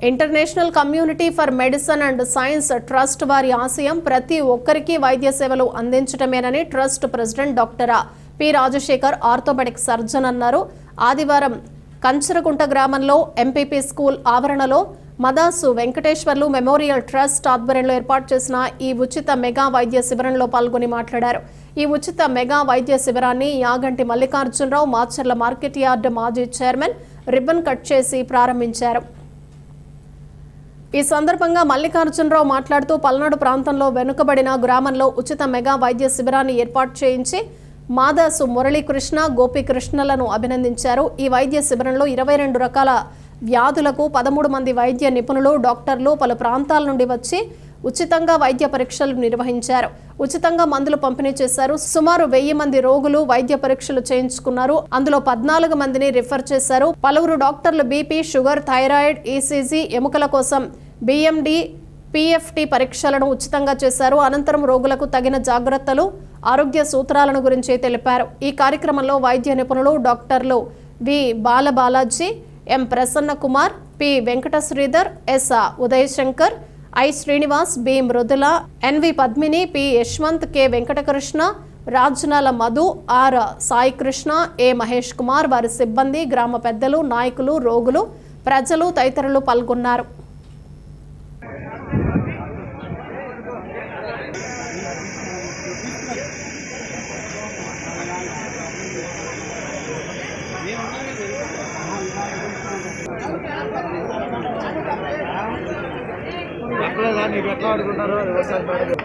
International community for medicine and science trust వారి ఆశయం ప్రతి ఒక్కరికి వైద్య సేవలు అందించడమేనని trust president doctor P Rajasekhar orthopaedic surgeon అన్నారు. ఆదివారం కంచరకుంట గ్రామంలో ఎంపీపీ స్కూల్ ఆవరణలో మదాసు వెంకటేశ్వర్లు మెమోరియల్ ట్రస్ట్ ఆధ్వర్యంలో ఏర్పాటు చేసిన ఈ ఉచిత మెగా వైద్య శిబిరంలో పాల్గొని మాట్లాడారు. ఈ ఉచిత మెగా వైద్య శిబిరాన్ని యాగంటి మల్లికార్జునరావు మాచర్ల మార్కెట్ యార్డ్ మాజీ చైర్మన్ రిబ్బన్ కట్ చేసి ప్రారంభించారు. ఈ సందర్భంగా మల్లికార్జునరావు మాట్లాడుతూ పల్నాడు ప్రాంతంలో వెనుకబడిన గ్రామంలో ఉచిత మెగా వైద్య శిబిరాన్ని ఏర్పాటు చేయించి మాదాసు మురళీకృష్ణ గోపీకృష్ణలను అభినందించారు. ఈ వైద్య శిబిరంలో 22 రకాల వ్యాధులకు 13 మంది వైద్య నిపుణులు డాక్టర్లు పలు ప్రాంతాల నుండి వచ్చి ఉచితంగా వైద్య పరీక్షలు నిర్వహించారు. ఉచితంగా మందులు పంపిణీ చేశారు. సుమారు 1000 మంది రోగులు వైద్య పరీక్షలు చేయించుకున్నారు. అందులో 14 మందిని రిఫర్ చేశారు. పలువురు డాక్టర్లు బీపీ, షుగర్, థైరాయిడ్, ఈసీజీ, ఎముకల కోసం బిఎండి, పిఎఫ్టి పరీక్షలను ఉచితంగా చేశారు. అనంతరం రోగులకు తగిన జాగ్రత్తలు, ఆరోగ్య సూత్రాలను గురించి తెలిపారు. ఈ కార్యక్రమంలో వైద్య నిపుణులు డాక్టర్లు V Balabalaji, M Prasanna Kumar, P Venkata Sridhar, S Udayashankar, I Srinivas, B Mrudula, N V Padmini, P Yashwanth, K Venkatakrishna, Rajanala Madhu, R Saikrishna, A Mahesh Kumar, వారి సిబ్బంది, గ్రామ పెద్దలు, నాయకులు, రోగులు, ప్రజలు తదితరులు పాల్గొన్నారు. ఎట్లా ఆడుకుంటారు వ్యవసాయం ఇది